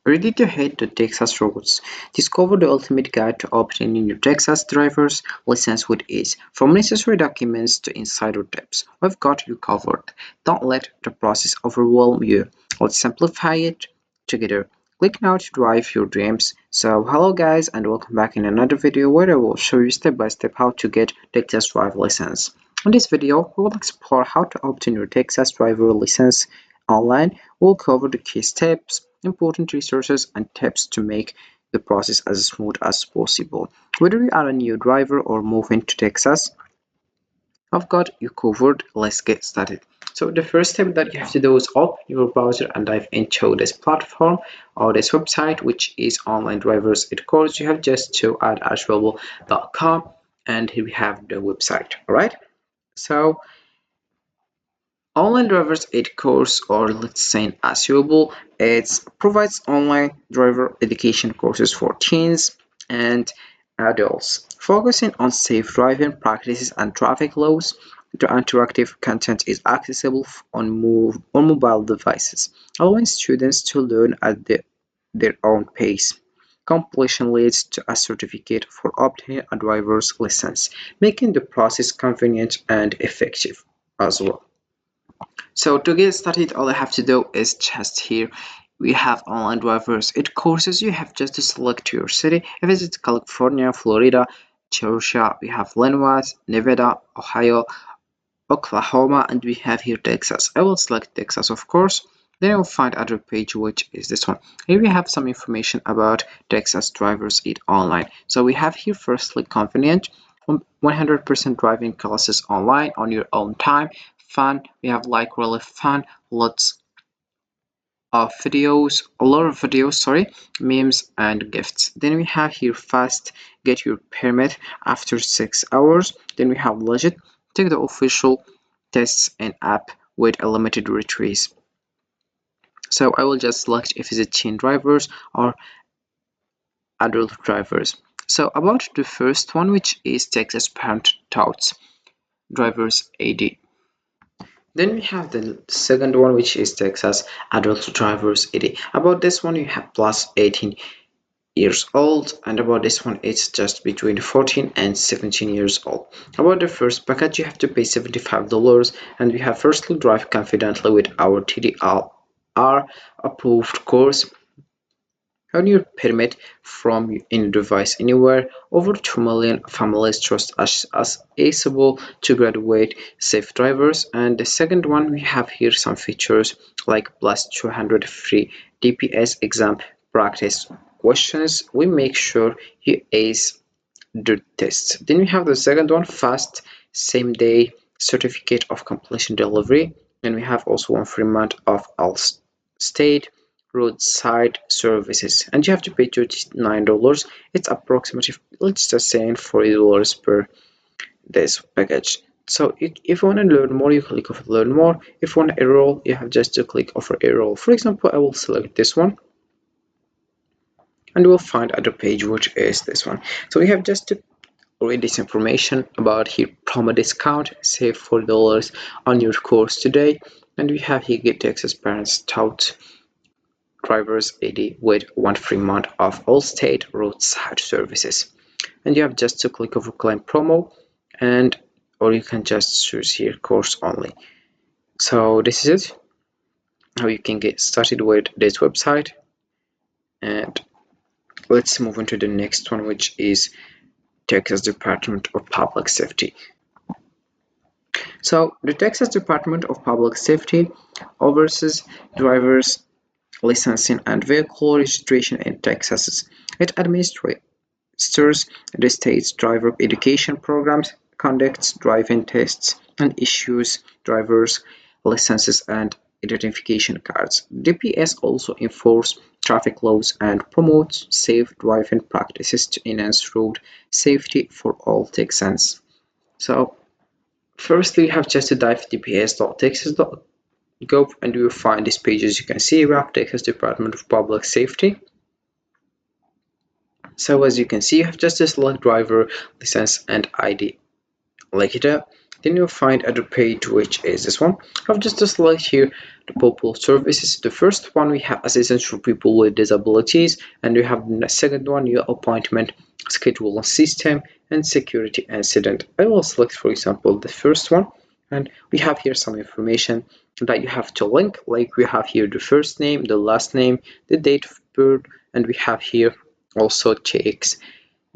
Ready to head to Texas roads? Discover the ultimate guide to obtaining your Texas driver's license with ease. From necessary documents to insider tips, we've got you covered. Don't let the process overwhelm you. Let's simplify it together. Click now to drive your dreams. So, hello guys, and welcome back in another video where I will show you step by step how to get Texas driver license. In this video, we will explore how to obtain your Texas driver license online. We'll cover the key steps, important resources, and tips to make the process as smooth as possible. Whether you are a new driver or moving to Texas, I've got you covered. Let's get started. So the first step that you have to do is open your browser and dive into this platform or this website, which is Online Drivers Ed Course. You have just to add ashwell.com, and here we have the website. All right. So Online Drivers Ed Course, or let's say Achievable, it provides online driver education courses for teens and adults, focusing on safe driving practices and traffic laws. The interactive content is accessible on mobile devices, allowing students to learn at their own pace. Completion leads to a certificate for obtaining a driver's license, making the process convenient and effective as well. So to get started, all I have to do is just here we have online drivers ed courses. You have just to select your city. If it's California, Florida, Georgia, we have Illinois, Nevada, Ohio, Oklahoma, and we have here Texas. I will select Texas, of course. Then you'll find other page, which is this one. Here we have some information about Texas drivers ed online. So we have here firstly convenient 100% driving classes online on your own time. Fun, we have like really fun, lots of videos, a lot of videos, sorry, memes and gifts. Then we have here fast, get your permit after 6 hours. Then we have legit, take the official tests and app with a limited retreats. So I will just select if it's teen drivers or adult drivers. So about the first one, which is Texas Parent Touts Drivers AD. Then we have the second one, which is Texas Adult Drivers AD. About this one, you have plus 18 years old, and about this one, it's just between 14 and 17 years old. About the first package, you have to pay $75, and we have firstly drive confidently with our TDR approved course. Earn your permit from any device anywhere. Over 2 million families trust us as able to graduate safe drivers. And the second one, we have here some features like plus 200 free DPS exam practice questions. We make sure you ace the test. Then we have the second one, fast same day certificate of completion delivery. And we have also one free month of all state roadside services, and you have to pay $39. It's approximately, let's just say, $40 per this package. So if you want to learn more, you click on learn more. If you want to enroll, you have just to click offer enroll. For example, I will select this one, and we'll find other page, which is this one. So we have just to read this information about here promo discount, save $40 on your course today. And we have here get Texas Parents Tout Drivers AD with one free month of all state roadside services. And you have just to click over claim promo, and or you can just choose here course only. So this is it, how you can get started with this website. And let's move on to the next one, which is Texas Department of Public Safety. So the Texas Department of Public Safety oversees drivers licensing and vehicle registration in Texas. It administers the state's driver education programs, conducts driving tests, and issues drivers licenses and identification cards. DPS also enforces traffic laws and promotes safe driving practices to enhance road safety for all Texans. So, firstly, you have just to dive dps.texas.gov, and you will find these pages. You can see we have Texas Department of Public Safety. So as you can see, you have just to select driver license and ID like it. Then you'll find other page, which is this one. I've just to select here the popular services. The first one we have assistance for people with disabilities, and we have the second one your appointment scheduling system and security incident. I will select, for example, the first one, and we have here some information that you have to link. Like we have here the first name, the last name, the date of birth, and we have here also checks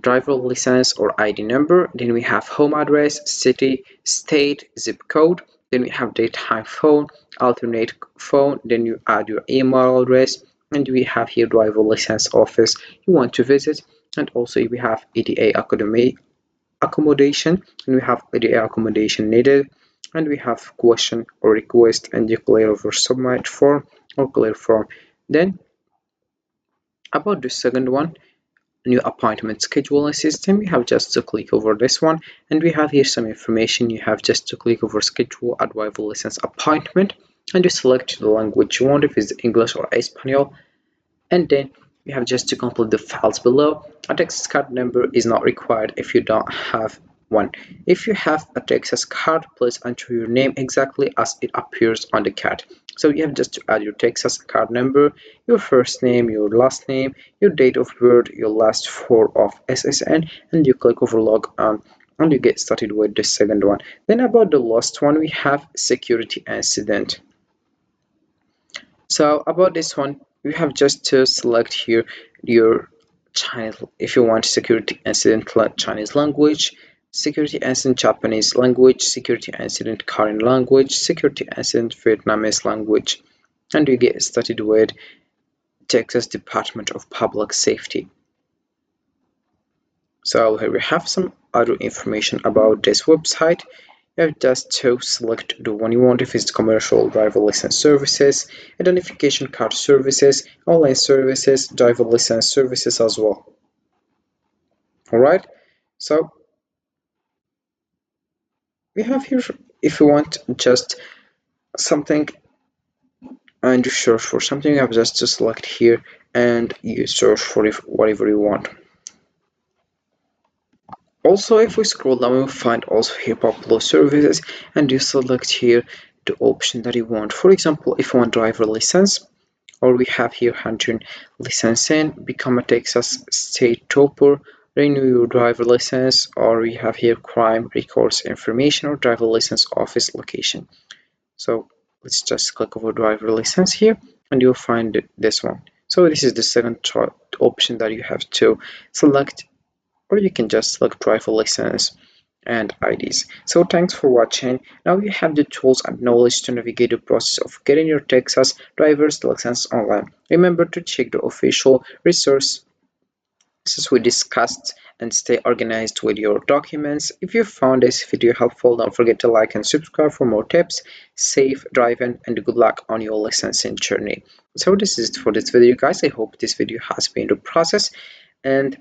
driver license or ID number. Then we have home address, city, state, zip code. Then we have daytime phone, alternate phone. Then you add your email address, and we have here driver license office you want to visit. And also we have EDA accommodation, and we have EDA accommodation needed. And we have question or request and declare over submit form or clear form. Then about the second one, new appointment scheduling system, you have just to click over this one, and we have here some information. You have just to click over schedule a driver license appointment, and you select the language you want, if it's English or Espanol, and then you have just to complete the fields below. A Texas card number is not required if you don't have one. If you have a Texas card, please enter your name exactly as it appears on the card. So you have just to add your Texas card number, your first name, your last name, your date of birth, your last four of SSN, and you click over log on, and you get started with the second one. Then about the last one, we have security incident. So about this one, you have just to select here your Chinese, if you want security incident Chinese language, security incident Japanese language, security incident Korean language, security incident Vietnamese language, and you get started with Texas Department of Public Safety. So here we have some other information about this website. You have just to select the one you want, if it's commercial driver license services, identification card services, online services, driver license services as well. Alright, so we have here, if you want just something and you search for something, you have just to select here and you search for whatever you want. Also, if we scroll down, we'll find also here popular services, and you select here the option that you want. For example, if you want driver license, or we have here hunting license in, become a Texas state trooper, renew your driver license, or we have here crime records information or driver license office location. So let's just click over driver license here, and you'll find this one. So this is the second option that you have to select, or you can just select driver license and IDs. So thanks for watching. Now you have the tools and knowledge to navigate the process of getting your Texas driver's license online. Remember to check the official resources we discussed and stay organized with your documents. If you found this video helpful, don't forget to like and subscribe for more tips. Safe driving and good luck on your licensing journey. So this is it for this video, guys. I hope this video has been the process and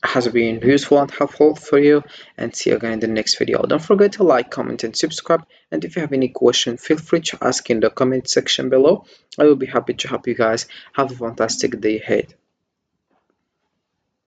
has been useful and helpful for you, and see you again in the next video. Don't forget to like, comment and subscribe, and if you have any question, feel free to ask in the comment section below. I will be happy to help you guys. Have a fantastic day ahead.